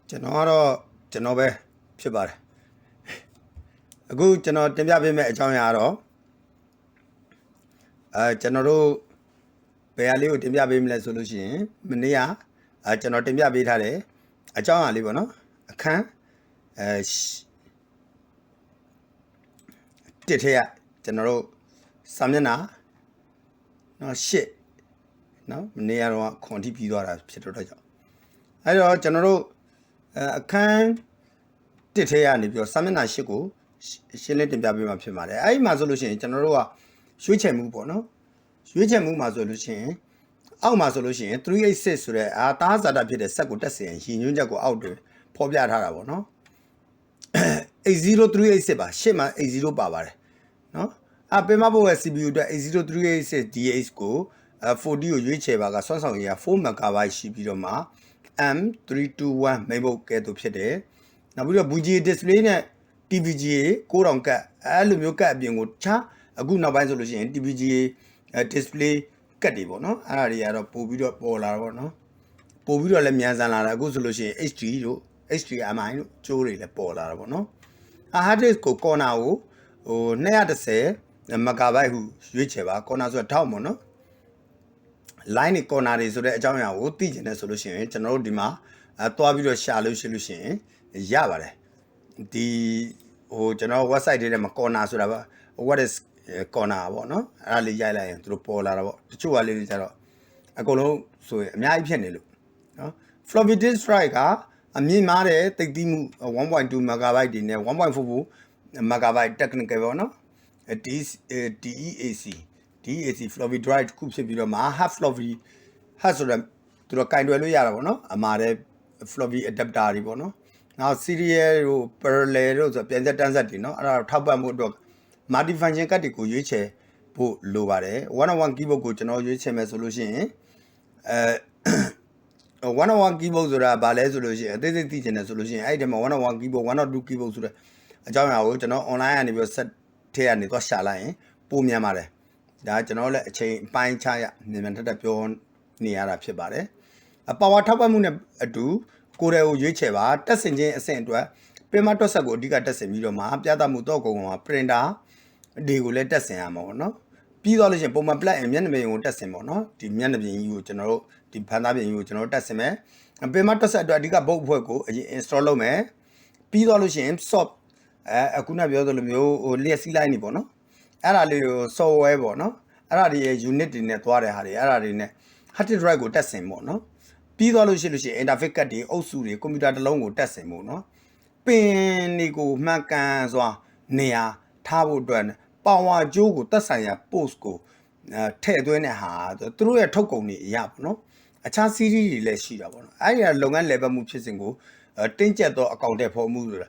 ကျွန်တော်ဖြစ်ပါတယ်အခုကျွန်တော်တင်ပြပေးမယ့်အကြောင်းအရာတော့ကျွန်တော်တို့ဘယ်ဟာလေးကိုတင်ပြပေးမလဲဆိုလို့ရှိရင်မနေ့ကကျွန်တော်တင်ပြပေးထားတယ်အကြောင်းအရာလေးပေါ့နော်အခန်းတစ်ထက်ကျွန်တော်တို့စာမျက်နှာနော်ရှစ်နော်မနေ့ကတော့ခွန်ထိပြီးသွားတာဖြစ်တော့ကြောင့်အဲ့တော့ကျွန်တော်တို့အခန်းတစ်ထက်ကနေပြီးတော့စာမျက်နှာရှစ်ကိုရှင်းလင်းတင်ပြပေးမှာဖြစ်ပါတယ်အဲ့ဒီမှာဆိုလို့ရှိရင်ကျွန်တော်တို့ကရွေးချယ်မှုပေါ့နော်ရွေးချယ်မှုမှာဆိုလို့ရှိရင်အောက်မှာဆိုလို့ရှိရင်386ဆိုတဲ့တားဇာတာဖြစ်တဲ့ဆက်ကိုတက်စင်ရည်ညွှန်းချက်ကိုအောက်တွင်ဖော်ပြထားတာပေါ့နော်80386ပါရှစ်မှာ80ပါပါတယ်နော်ပင်မဘို့ရဲ့ CPU အတွက်80386 DH ကို40ကိုရွေးချယ်ပါကစွမ်းဆောင်ရည်4 MB ရှိပြီးတော့မှ M321 mainboard ကဲ့သို့ဖြစ်တယ်နောက်ပြီးတော့ VGA display နဲ့ TVGA 9000ကတ်အဲ့လိုမျိုးကတ်အပြင်ကိုချာအခုနောက်ပိုင်းဆိုလို့ရှိရင် TVGA display ကတ်တွေပေါ့နော်အဲ့ဒါတွေကတော့ပို့ပြီးတော့ပေါ်လာတော့ပေါ့နော်ပို့ပြီးတော့လည်းမြန်ဆန်လာတာအခုဆိုလို့ရှိရင် HD တို့ HDMI တို့ကျိုးတွေလည်းပေါ်လာတာပေါ့နော်hard disk ကို corner ကို210 MB ဟုရွေးချယ်ပါ corner ဆိုတာထောက်ပေါ့နော် line တွေ corner တွေဆိုတဲ့အကြောင်းအရာကိုသိကျင်တယ်ဆိုလို့ရှိရင်ကျွန်တော်တို့ဒီမှာတွားပြီးတော့ရှာလို့ရှိလို့ရှိရင်ရပါတယ်ဒီကျွန်တော် website တွေထဲမှာ corner ဆိုတာပါ what is corner ပေါ့နော်အဲ့ဒါလေးရိုက်လိုက်ရင်သူတို့ပေါ်လာတာပေါ့တချို့ကလေးတွေကျတော့အကုန်လုံးဆိုရင်အများကြီးဖြစ်နေလို့နော် floppy disk drive ကအမြင့်မားတဲ့တိတ်တိမှု 1.2 MB တွေနဲ့ 1.44 MB technical ပေါ့နော်DEAC floppy drive ခုဖြစ်ပြီးတော့မှ half floppy half ဆိုတော့သူတို့ကင်တွယ်လို့ရတာပေါ့နော်အမှားတဲ့ floppy adapter တွေပေါ့နော်နောက် serial တို့ parallel တို့ဆိုပြန်ဆက်တန်းဆက်တွေနော်အဲ့ဒါထောက်ပံ့မှုအတွက် multi function ကတ်တွေကိုရွေးချယ်ဖို့လိုပါတယ်101 keyboard ကိုကျွန်တော်ရွေးချယ်မယ်ဆိုလို့ရှိရင်101 keyboard ဆိုတာဗာလဲဆိုလို့ရှိရင်အသေးစိတ်သိချင်တယ်ဆိုလို့ရှိရင်အဲ့ဒီမှာ101 keyboard 102 keyboard ဆိုတဲ့အကြောင်းအရာကိုကျွန်တော် online ကနေပြီးတော့ set ထဲကနေသွားရှာလိုက်ရင်ပိုမြန်ပါတယ်ဒါကျွန်တော်လည်းအချိန်အပိုင်းခြားရမြန်ထက်ပြောနေရတာဖြစ်ပါတယ်power ထောက်ပံ့မှုနဲ့အတူကိုယ်တိုင်ကိုရွေးချယ်ပါတက်ဆင်ခြင်းအဆင့်အတွက်ပင်မတွက်ဆက်ကိုအဓိကတက်ဆင်ပြီးတော့မှပြသမှုတော့ကုန်မှာ printer တွေကိုလည်းတက်ဆင်ရမှာပေါ့နော်ပြီးတော့လို့ရှိရင်ပုံမှန် plug in မျက်နှာပြင်ကိုတက်ဆင်ပေါ့နော်ဒီမျက်နှာပြင်ကြီးကိုကျွန်တော်တို့ဒီဖန်သားပြင်ကြီးကိုကျွန်တော်တို့တက်ဆင်မယ်ပင်မတွက်ဆက်အတွက်အဓိကဘုတ်အဖွဲ့ကိုအရင် install လုပ်မယ်ပြီးတော့လို့ရှိရင် soft အခုနပြောသလိုမျိုးလျက်စီးလိုက်နေပေါ့နော်အဲ့ဒါလေးကို software ပေါ့နော်အဲ့ဒါတွေရဲ့ unit တွေနဲ့သွားတဲ့ဟာတွေအဲ့ဒါတွေနဲ့ hard disk drive ကိုတက်ဆင်ပေါ့နော်ပြီးသွားလို့ရှိရင် interface ကတ်တွေအုပ်စုတွေကွန်ပျူတာတစ်လုံးကိုတက်ဆင်ဖို့နော်ပင်တွေကိုမှန်ကန်စွာနေရာထားဖို့အတွက်ပါဝါကြိုးကိုတက်ဆိုင်ရာ post ကိုထည့်သွင်းတဲ့ဟာသူတို့ရဲ့ထုတ်ကုန်တွေအရာပေါ့နော်အခြား series တွေလည်းရှိတာပေါ့နော်အဲ့ဒီလုပ်ငန်း level မှုဖြစ်စဉ်ကိုတင်းကျပ်သောအကောင့်တွေဖော်မှုဆိုတာ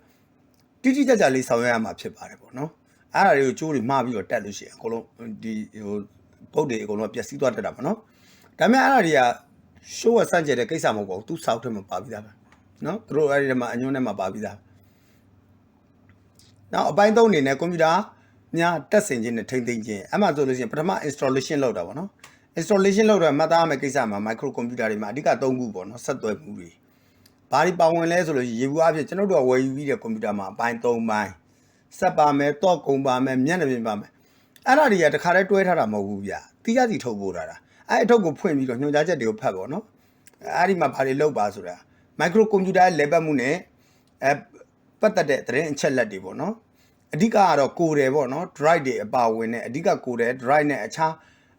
တိတိကျကျလေးဆောင်ရွက်ရမှာဖြစ်ပါတယ်ပေါ့နော်အဲ့ဒါတွေကိုကြိုးတွေမှားပြီးတော့တက်လို့ရှိရင်အကုန်လုံးဒီပုတ်တွေအကုန်လုံးပျက်စီးသွားတတ်တာပေါ့နော်ဒါပေမဲ့အဲ့ဒါတွေက show ဆန့်ကျင်တဲ့ကိစ္စမဟုတ်ပါဘူးသူစောက်ထဲမှာပါပြီးသားပဲနော်သူတို့အဲ့ဒီထဲမှာအညွှန်းထဲမှာပါပြီးသားနောက်အပိုင်း3အနေနဲ့ကွန်ပျူတာများတက်ဆင်ခြင်းနဲ့ထိမ့်သိမ်းခြင်းအဲ့မှာဆိုလို့ရှိရင်ပထမ installation လုပ်တာပေါ့နော် installation လုပ်တော့မှတ်သားရမယ့်ကိစ္စမှာ microcomputer တွေမှာအဓိက3ခုပေါ့နော်ဆက်သွယ်မှုတွေဘာတွေပါဝင်လဲဆိုလို့ရေဘူးအဖြစ်ကျွန်တော်တို့ကဝယ်ယူပြီးတဲ့ကွန်ပျူတာမှာအပိုင်း3ပိုင်းဆက်ပါမယ်တော့ကုန်ပါမယ်မျက်နှာပြင်ပါမယ်အဲ့ဒါတွေကတခါတည်းတွဲထားတာမဟုတ်ဘူးဗျတီးကြစီထုတ်ပို့တာအဲ့အထုပ်ကိုဖွင့်ပြီးတော့ညွှန်ကြားချက်တွေကိုဖတ်ပေါ့နော်အဲ့ဒီမှာဘာတွေလုပ်ပါဆိုတာ microcomputer ရဲ့ level မှုနဲ့ပတ်သက်တဲ့သတင်းအချက်လက်တွေပေါ့နော်အဓိကကတော့ကိုယ်တယ်ပေါ့နော် drive တွေအပါဝင်နဲ့အဓိကကိုယ်တယ် drive နဲ့အခြား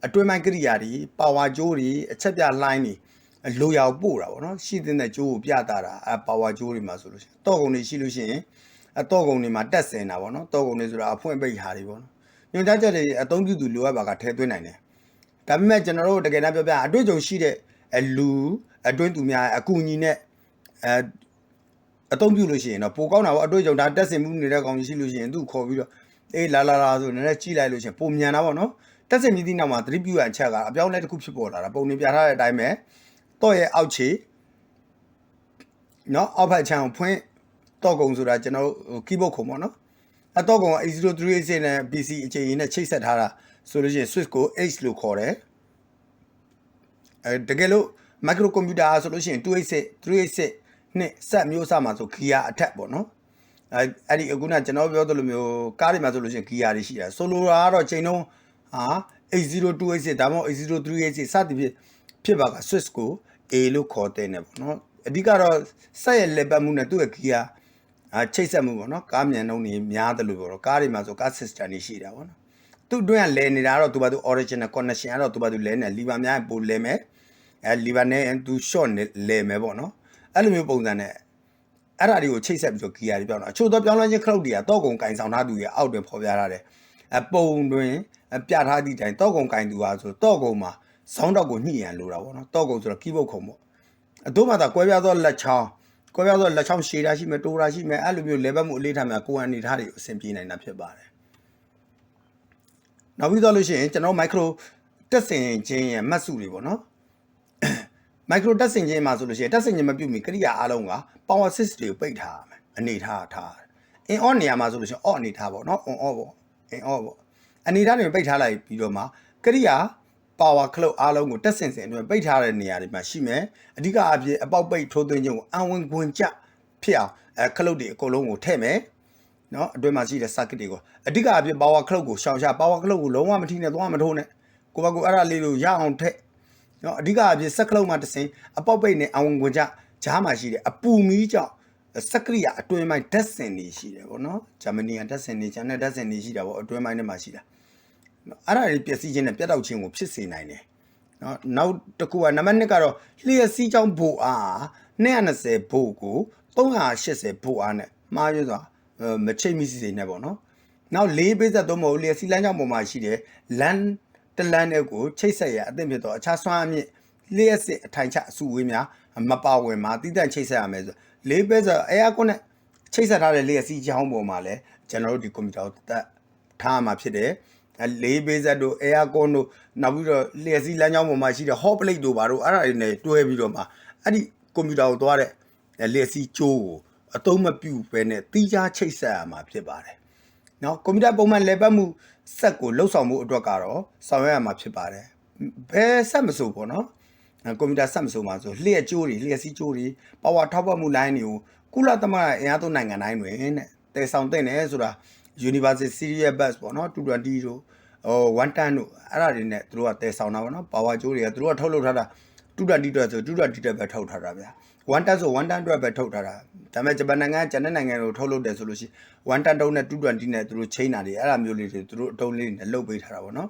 အတွင်းပိုင်းကိရိယာတွေ power ကြိုးတွေအချက်ပြ line တွေလိုရာပို့တာပေါ့နော်ရှိတဲ့ကြိုးကိုပြတာpower ကြိုးတွေမှာဆိုလို့ရှိရင်တော့ကုန်တွေရှိလို့ရှိရင်တော့ကုန်တွေမှာတက်ဆင်တာပေါ့နော်တော့ကုန်တွေဆိုတာအဖွင့်ပိတ်ဟာတွေပေါ့နော်ညွှန်ကြားချက်တွေအသုံးပြုသူလိုအပ်ပါကထည့်သွင်းနိုင်တယ်ဒါပေမဲ့ကျွန်တော်တို့တကယ်တမ်းပြောပြအတွေ့အကြုံရှိတဲ့လူအတွင်းသူများအကူအညီနဲ့အသုံးပြုလို့ရှိရင်တော့ပိုကောင်းတာပေါ့အတွေ့အကြုံဒါတက်ဆင်မှုနေတဲ့ကောင်ရှိလို့ရှိရင်သူ့ခေါ်ပြီးတော့အေးလာဆိုနည်းနည်းကြည့်လိုက်လို့ရှိရင်ပုံမြန်တာပေါ့နော်တက်ဆင်ပြီးသည့်နောက်မှာသတိပြုရအချက်ကအပြောင်းလဲတစ်ခုဖြစ်ပေါ်လာတာပုံနေပြထားတဲ့အတိုင်းပဲတော့ရဲ့အောက်ခြေနော်အောက်ဖက်ချမ်းကိုဖွင့်တော့ကုန်ဆိုတာကျွန်တော် keyboard ခုံပေါ့နော်အတော့ကုန်က 80386 နဲ့ PC အခြေအနေနဲ့ချိတ်ဆက်ထားတာဆိုလို့ရှိရင် switch ကို H လို့ခေါ်တယ်တကယ်လို့ microcomputer ဆိုလို့ရှိရင်286 386 နှစ်ဆက်မျိုးစမှာဆိုဂီယာအထက်ပေါ့နော်အဲ့ဒီအခုနကျွန်တော်ပြောသလိုမျိုးကားတွေမှာဆိုလို့ရှိရင်ဂီယာတွေရှိတာဆိုလိုတာကတော့ချိန်လုံးဟာ80286ဒါမှမဟုတ်80386စသည်ဖြစ်ပါက Swiss ကို A လို့ခေါ်တဲ့နေပေါ့နော်အဓိကတော့ဆက်ရဲ့လက်ပတ်မှုနဲ့သူ့ရဲ့ဂီယာချိတ်ဆက်မှုပေါ့နော်ကားမြန်နှုန်းတွေများတယ်လို့ပြောတော့ကားတွေမှာဆိုကား system တွေရှိတာပေါ့နော်သူ့အတွင်းကလဲနေတာတော့သူဘာသူ original connection ကတော့သူဘာသူလဲနေလီဗာများပို့လဲမယ်လီဗာနဲ့သူ short နဲ့လဲမယ်ပေါ့နော်အဲ့လိုမျိုးပုံစံနဲ့အဲ့ဒါတွေကိုချိတ်ဆက်ပြီးတော့ဂီယာတွေပြောင်းတာအချို့တော့ပြောင်းလဲခြင်းခလုတ်တွေကတော့ကုံကင်ဆောင်ထားသူတွေအောက်တွင်ဖော်ပြထားတယ်ပုံတွင်ပြထားသည့်တိုင်တော့ကုံကင်သူဟာဆိုတော့ကုံမှာဇောင်းတော့ကိုညှိရန်လိုတာပေါ့နော်တော့ကုံဆိုတော့ keyboard ခုံပေါ့အတို့မှသာကွဲပြားသောလက်ချောင်းကွဲပြားသောလက်ချောင်းရှည်တာရှိမယ်တိုးတာရှိမယ်အဲ့လိုမျိုး level မှုအလေးထားများကိုယ်အနေထားတွေကိုအဆင်ပြေနိုင်တာဖြစ်ပါတယ်နောက်ပြီးတော့လို့ရှိရင်ကျွန်တော် micro တက်ဆင်ခြင်းရဲ့မှတ်စုတွေပေါ့နော် micro တက်ဆင်ခြင်းမှာဆိုလို့ရှိရင်တက်ဆင်ခြင်းမပြုတ်မီကရိယာအားလုံးက power switch တွေကိုပိတ်ထားရမယ်အနေထားထား in on နေရာမှာဆိုလို့ရှိရင် off အနေထားပေါ့နော် on off ပေါ့ in off ပေါ့အနေထားတွေပိတ်ထားလိုက်ပြီးတော့မှကရိယာ power clock အားလုံးကိုတက်ဆင်စင်အတွင်းပိတ်ထားတဲ့နေရာတွေမှာရှိမယ်အဓိကအဖြစ်အပေါက်ပိတ်ထိုးသွင်းခြင်းကိုအဝင်ခွင်ကျဖြစ်အောင်ခလုတ်တွေအကုန်လုံးကိုထည့်မယ်နော်အတွင်းမှာရှိတဲ့ circuit တွေကိုအဓိကအဖြစ် power clock ကိုရှောင်ရှား power clock ကိုလုံးဝမထိနဲ့သွားမထိုးနဲ့ကိုဘကူအဲ့ဒါလေးကိုရအောင်ထည့်နော်အဓိကအဖြစ် set clock မှာတစ်စင်အပေါက်ပိတ်နဲ့အဝင်ခွင်ကျဂျားမှာရှိတဲ့အပူမီးကြောင့်စက်ကရိယာအတွင်းပိုင်းဓာတ်စင်တွေရှိတယ်ပေါ့နော်ဂျာမနီကဓာတ်စင်တွေဂျန်နဲ့ဓာတ်စင်တွေရှိတာပေါ့အတွင်းပိုင်းထဲမှာရှိတာအဲ့ဒါတွေပျက်စီးခြင်းနဲ့ပြတ်တောက်ခြင်းကိုဖြစ်စေနိုင်တယ်နော်နောက်တစ်ခုကနံပါတ်1ကတော့လျှက်စီးကြောင်းဘို့အား220ဘို့ကို380ဘို့အားနဲ့မှားရွေးစွာမချိတ်မိစေနဲ့ပေါ့နော်နောက်4ပေးဆက်သုံးမဟုတ်လျှက်စီးလမ်းကြောင်းပေါ်မှာရှိတဲ့လမ်းတလမ်းတွေကိုချိတ်ဆက်ရအသင့်ဖြစ်တော့အခြားစွမ်းအမြင့်လျှက်စစ်အထိုင်ချအစုဝေးများမပါဝင်မှာတိတန့်ချိတ်ဆက်ရမယ်ဆို4ပေးဆက်အဲကွန်းနဲ့ချိတ်ဆက်ထားတဲ့လျှက်စီးကြောင်းပေါ်မှာလဲကျွန်တော်တို့ဒီကွန်ပျူတာကိုတက်ထားမှာဖြစ်တယ်လေးပေးဆက်တို့ aircon တို့နောက်ပြီးတော့လျှက်စီးလမ်းကြောင်းပေါ်မှာရှိတဲ့ hot plate တို့ဘာတို့အဲ့ဒါတွေနဲ့တွဲပြီးတော့မှအဲ့ဒီကွန်ပျူတာကိုသွားတဲ့လျှက်စီးကြိုးကိုအသုံးမပြုဘဲနဲ့တီးခြားချိတ်ဆက်ရမှာဖြစ်ပါတယ်။နော်ကွန်ပျူတာပုံမှန်လည်ပတ်မှုဆက်ကိုလှုပ်ဆောင်မှုအတွက်ကတော့ဆောင်ရွက်ရမှာဖြစ်ပါတယ်။ဘယ်ဆက်မဆိုပေါ့နော်။ကွန်ပျူတာဆက်မဆိုမှာဆိုလျှက်ကြိုးတွေလျှက်စီးကြိုးတွေ power ထောက်ပံ့မှု line တွေကိုကုလသမဂ္ဂအင်အားသုံးနိုင်ငံတိုင်းတွင်တဲ့တည်ဆောင်တဲ့နေဆိုတာ Universal Serial Bus ပေါ့နော်220တို့110တို့အဲ့ဒါတွေနဲ့သူတို့ကတည်ဆောင်တာပေါ့နော် power ကြိုးတွေကသူတို့ကထုတ်လုပ်ထားတာ220အတွက်ဆို220တက်ပဲထုတ်ထားတာဗျာ110ဆို110အတွက်ပဲထုတ်ထားတာဒါပေမဲ့ဂျပန်နိုင်ငံကျန်တဲ့နိုင်ငံတွေကိုထုတ်လုပ်တယ်ဆိုလို့ရှိရင်110တုံးနဲ့220နဲ့သူတို့ချိန်တာတွေအဲ့ဒါမျိုးလေးတွေသူတို့အတုံးလေးနဲ့လုတ်ပေးထားတာပေါ့နော်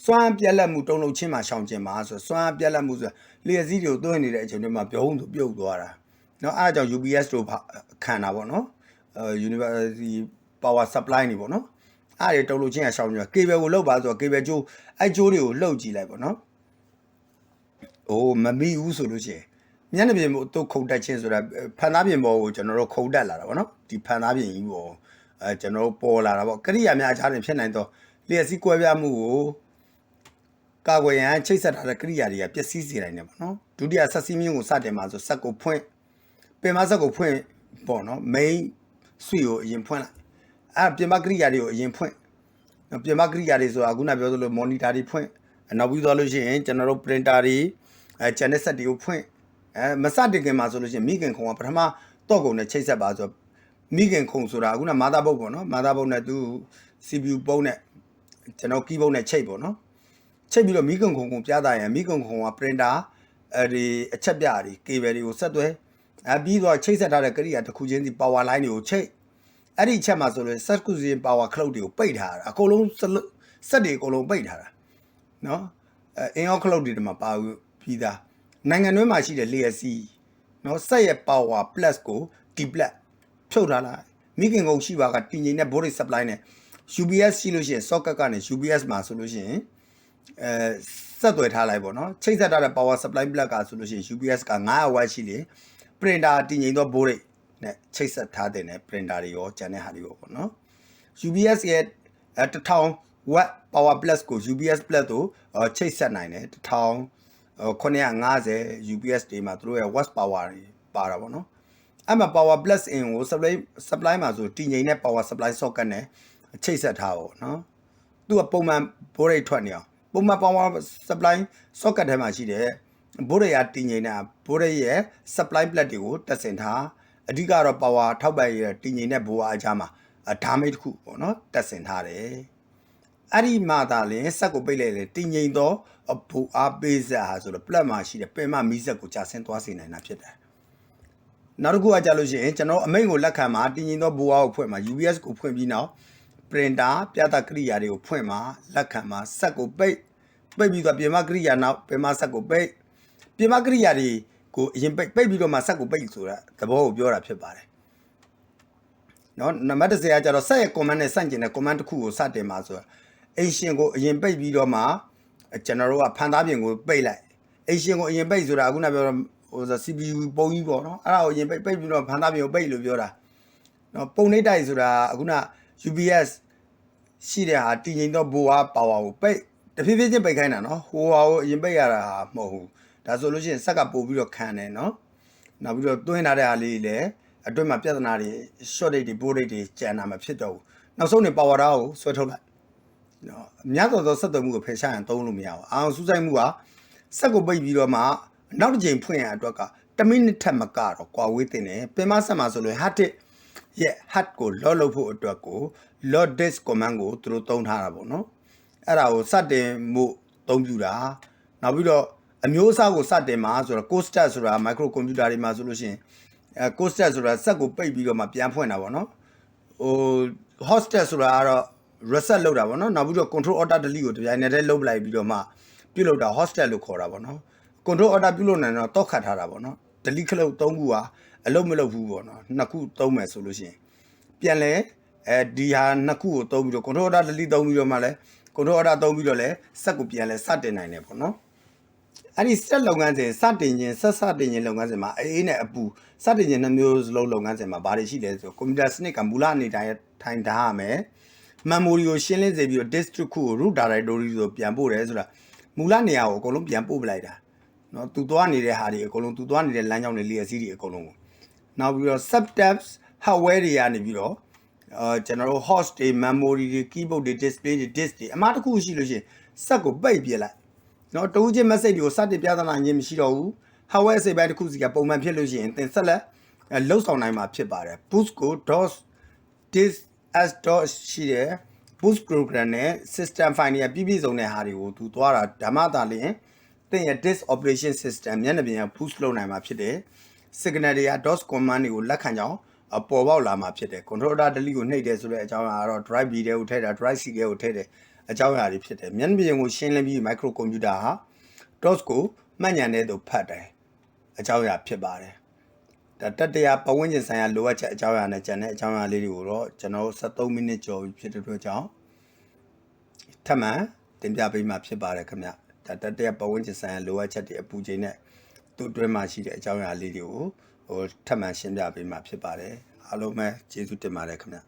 စွမ်းပြက်လက်မှုတုံးလုံးချင်းမှာရှောင်ကျင်မှာဆိုစွမ်းပြက်လက်မှုဆိုလျှက်စီးတွေကိုသွင်းနေတဲ့အချိန်တွေမှာပြုံးသူပြုတ်သွားတာနော်အဲ့ဒါကြောင့် UPS တို့ခံတာပေါ့နော်University Power Supply နေပေါ့နော်အဲ့ဒီတုံးလို့ချင်းရရှောင်းပြကေဘယ်ကိုလှုပ်ပါဆိုတော့ကေဘယ်ကျိုးအဲ့ကျိုးတွေကိုလှုပ်ကြည့်လိုက်ပေါ့နော်အိုးမမီဘူးဆိုလို့ရှိရင်မျက်နှာပြင်ကိုသူ့ခုန်တက်ခြင်းဆိုတာဖန်သားပြင်ပေါ်ကိုကျွန်တော်တို့ခုန်တက်လာတာပေါ့နော်ဒီဖန်သားပြင်ကြီးပေါ်ကျွန်တော်တို့ပေါ်လာတာပေါ့ကရိယာများအခြားတွင်ဖြစ်နိုင်တော့လျှက်စီးကွဲပြားမှုကိုကာကွယ်ရန်ချိတ်ဆက်ထားတဲ့ကရိယာတွေကပျက်စီးစေနိုင်တယ်ပေါ့နော်ဒုတိယဆက်စီးမြင့်ကိုစတင်မှာဆိုဆက်ကိုဖွင့်ပင်မဆက်ကိုဖွင့်ပေါ့နော် main switch ကိုအရင်ဖွင့်လိုက်အဲ့ပြင်ပကရိယာတွေကိုအရင်ဖွင့်ပြင်ပကရိယာတွေဆိုတာခုနပြောသလို monitor တွေဖွင့်နောက်ပြီးတော့လို့ရှိရင်ကျွန်တော်တို့ printer တွေchannel set တွေကိုဖွင့်မစတင်ခင်မှာဆိုလို့ရှိရင်မိခင်ခုံကပထမတော့ကုန်နဲ့ချိတ်ဆက်ပါဆိုမိခင်ခုံဆိုတာခုန motherboard ပေါ့နော် motherboard နဲ့သူ CPU ပုံးနဲ့ကျွန်တော် keyboard နဲ့ချိတ်ပေါ့နော်ချိတ်ပြီးတော့မိခင်ခုံကိုပြတာရင်မိခင်ခုံက printer ဒီအချက်ပြတွေ cable တွေကိုဆက်သွဲပြီးတော့ချိတ်ဆက်ထားတဲ့ကရိယာတစ်ခုချင်းစီ power line တွေကိုချိတ်အဲ့ဒီချက်မှာဆိုလို့ circuit power clock တွေကိုပိတ်ထားတာအကုန်လုံးဆက်တွေအကုန်လုံးပိတ်ထားတာနော်in-out clock တွေမှာပါပြီးသားနိုင်ငံတွင်းမှာရှိတဲ့ layer C နော်ဆက်ရဲ့ power plus ကို D-plus ဖြုတ်ထားလိုက်မိခင်ကုန်ရှိပါကတည်ငြိမ်တဲ့ voltage supply နဲ့ UPS ရှိလို့ရှိရင် socket ကနေ UPS မှာဆိုလို့ရှိရင်ဆက်သွယ်ထားလိုက်ပေါ့နော်ချိတ်ဆက်ထားတဲ့ power supply plug ကဆိုလို့ရှိရင် UPS က900 watt ရှိလေ printer တည်ငြိမ်သော voltage နဲ့ချိတ်ဆက်ထားတဲ့ printer တွေရောကျန်တဲ့ဟာတွေရောပေါ့နော် UPS ရဲ့1000 watt power plus ကို UPS plus တို့ချိတ်ဆက်နိုင်တယ်1950 UPS တွေမှာသူတို့ရဲ့ watt power တွေပါတာပေါ့နော်အဲ့မှာ power plus in ကို supply မှာဆိုတည်ငြိမ်တဲ့ power supply socket နဲ့ချိတ်ဆက်ထားပေါ့နော်သူကပုံမှန် voltage ထွက်နေအောင်ပုံမှန် power supply socket ထဲမှာရှိတဲ့ ဘိုးရရတင်ငိမ့်တာဘိုးရရဲ့ supply plate တွေကိုတက်ဆင်ထားအဓိကတော့ power ထောက်ပံ့ရတင်ငိမ့်တဲ့ဘိုးအားအကြမှာဓာမိတ်တစ်ခုပေါ့နော်တက်ဆင်ထားတယ်အဲ့ဒီမှသာလင်စက်ကိုပိတ်လိုက်လေတင်ငိမ့်သောအဘူအားပေးစဟာဆိုတော့ plat မှာရှိတဲ့ပင်မမီးစက်ကိုကြာဆင်းသွားစေနိုင်တာဖြစ်တယ်နောက်တစ်ခုကကြလို့ရှိရင်ကျွန်တော်အမိန့်ကိုလက်ခံမှာတင်ငိမ့်သောဘိုးအားကိုဖွင့်မှာ UPS ကိုဖွင့်ပြီးနောက် printer ပြသကိရိယာတွေကိုဖွင့်မှာလက်ခံမှာစက်ကိုပိတ်ပြီးတော့ပြင်မကိရိယာနောက်ပင်မစက်ကိုပိတ်ပြင်မကိရိယာတွေကိုအရင်ပိတ်ပြီးတော့မှစက်ကိုပိတ်ဆိုတာသဘောကိုပြောတာဖြစ်ပါတယ်နော်နံပါတ်10ကကြတော့စက်ရဲ့ command နဲ့ဆန့်ကျင်တဲ့ command တစ်ခုကိုစတင်မှာဆိုတာအင်ရှင်ကိုအရင်ပိတ်ပြီးတော့မှကျွန်တော်တို့ကဖန်သားပြင်ကိုပိတ်လိုက်အင်ရှင်ကိုအရင်ပိတ်ဆိုတာအခုနပြောဟို CPU ပုံကြီးပေါ့နော်အဲ့ဒါကိုအရင်ပိတ်ပြီးတော့ဖန်သားပြင်ကိုပိတ်လို့ပြောတာနော်ပုံနှိပ်တိုက်ဆိုတာအခုန UPS ရှိတဲ့ဟာတည်ငြိမ်သောဘိုးအားပါဝါကိုပိတ်တဖြည်းဖြည်းချင်းပိတ်ခိုင်းတာနော်ဟိုဟာကိုအရင်ပိတ်ရတာမဟုတ်ဘူးဒါဆိုလို့ရှိရင်စက်ကပို့ပြီးတော့ခံတယ်နော်နောက်ပြီးတော့တွင်းထားတဲ့ဟာလေးလည်းအတွင်းမှာပြဿနာတွေ short date တွေ board date တွေကျန်တာမဖြစ်တော့ဘူးနောက်ဆုံးနေ power ဓာတ်ကိုဆွဲထုတ်လိုက်နော်အများသောဆက်သွယ်မှုကိုဖယ်ရှားရင်သုံးလို့မရဘူးအောင်စူးစိုက်မှုကစက်ကိုပိတ်ပြီးတော့မှနောက်တစ်ချိန်ဖွင့်ရအတွက်က10မိနစ်ထက်မကတော့ကွာဝေးတင်တယ်ပင်မဆက်မှာဆိုလို့ hard disk ရဲ့ hard ကို load လုပ်ဖို့အတွက်ကို load disk command ကိုသူတို့သုံးထားတာပေါ့နော်အဲ့ဒါကိုစတင်မှုသုံးပြတာနောက်ပြီးတော့အမျိုးအစားကိုစတင်မှာဆိုတော့ coaster ဆိုတာ microcomputer တွေမှာဆိုလို့ရှိရင်coaster ဆိုတာစက်ကိုပိတ်ပြီးတော့မှပြန်ဖွင့်တာပေါ့နော်ဟို hostel ဆိုတာကတော့ reset လုပ်တာပေါ့နော်နောက်ပြီးတော့ control order delete ကိုတပြိုင်နက်တည်းလုပ်လိုက်ပြီးတော့မှပြုတ်လုပ်တာ hostel လို့ခေါ်တာပေါ့နော် control order ပြုတ်လုပ်နိုင်တော့တောက်ခတ်ထားတာပေါ့နော် delete ခလုတ်3ခုဟာအလုပ်မလုပ်ဘူးပေါ့နော်2ခုသုံးမယ်ဆိုလို့ရှိရင်ပြန်လဲဒီဟာ2ခုကိုသုံးပြီးတော့ control order delete သုံးပြီးတော့မှလဲ control order သုံးပြီးတော့လဲစက်ကိုပြန်လဲစတင်နိုင်တယ်ပေါ့နော်အဲ့ဒီစက်လုပ်ငန်းစဉ်စတင်ခြင်းစတင်ခြင်းလုပ်ငန်းစဉ်မှာအေးနဲ့အပူစတင်ခြင်းနှမျိုးစလုံးလုပ်ငန်းစဉ်မှာဘာတွေရှိလဲဆိုကွန်ပျူတာစနစ်ကမူလအနေတိုင်းထိုင်ထားရမယ် memory ကိုရှင်းလင်းစေပြီးတော့ disk တစ်ခုကို root directory ဆိုပြန်ပို့တယ်ဆိုတာမူလနေရာကိုအကုန်လုံးပြန်ပို့ပလိုက်တာเนาะသူသွားနေတဲ့ဟာတွေအကုန်လုံးသူသွားနေတဲ့လမ်းကြောင်းတွေ legacy တွေအကုန်လုံးကိုနောက်ပြီးတော့ sub tabs hardware တွေကနေပြီးတော့ကျွန်တော်တို့ host တွေ memory တွေ keyboard တွေ display တွေ disk တွေအမှားတစ်ခုရှိလို့ရှိရင်စက်ကိုပိတ်ပြလိုက်เนาะတူးချင်း message တွေကိုစတင်ပြသနာခြင်းမရှိတော့ဘူး hardware အစိပ်ပိုင်းတစ်ခုစီကပုံမှန်ဖြစ်လို့ရှိရင်သင်ဆက်လက်လှုပ်ဆောင်နိုင်မှာဖြစ်ပါတယ် boost ကို dos disk as dot ရှိတယ် boost program နဲ့ system file တွေပြည့်စုံတဲ့ဟာတွေကိုသူသွားတာဓမ္မသာလျင်သင်ရဲ့ disk operation system မျက်နှာပြင်က boost လုပ်နိုင်မှာဖြစ်တယ် signal တွေက dos command တွေကိုလက်ခံကြောင်းပေါ်ပေါက်လာမှာဖြစ်တယ် control order delete ကိုနှိပ်တယ်ဆိုတဲ့အကြောင်းအရာကတော့ drive B တွေကိုထည့်တာ drive C တွေကိုထည့်တယ်အကြောင်းအရာတွေဖြစ်တယ်မျက်နှာပြင်ကိုရှင်းလင်းပြီး microcomputer ဟာ dos ကိုမှတ်ဉာဏ်နဲ့သူဖတ်တယ်အကြောင်းအရာဖြစ်ပါတယ်ဒါတတရားပဝန်းကျင်ဆိုင်ရာလိုအပ်ချက်အကြောင်းအရာနဲ့ကျန်တဲ့အကြောင်းအရာလေးတွေကိုတော့ကျွန်တော်73မိနစ်ကျော်ပြီဖြစ်တဲ့အတွက်ကြောင့်ထပ်မံတင်ပြပေးမှာဖြစ်ပါတယ်ခင်ဗျဒါတတရားပဝန်းကျင်ဆိုင်ရာလိုအပ်ချက်တွေအပူချိန်နဲ့သူ့အတွင်းမှာရှိတဲ့အကြောင်းအရာလေးတွေကိုထပ်မံရှင်းပြပေးမှာဖြစ်ပါတယ်အားလုံးပဲကျေးဇူးတင်ပါတယ်ခင်ဗျ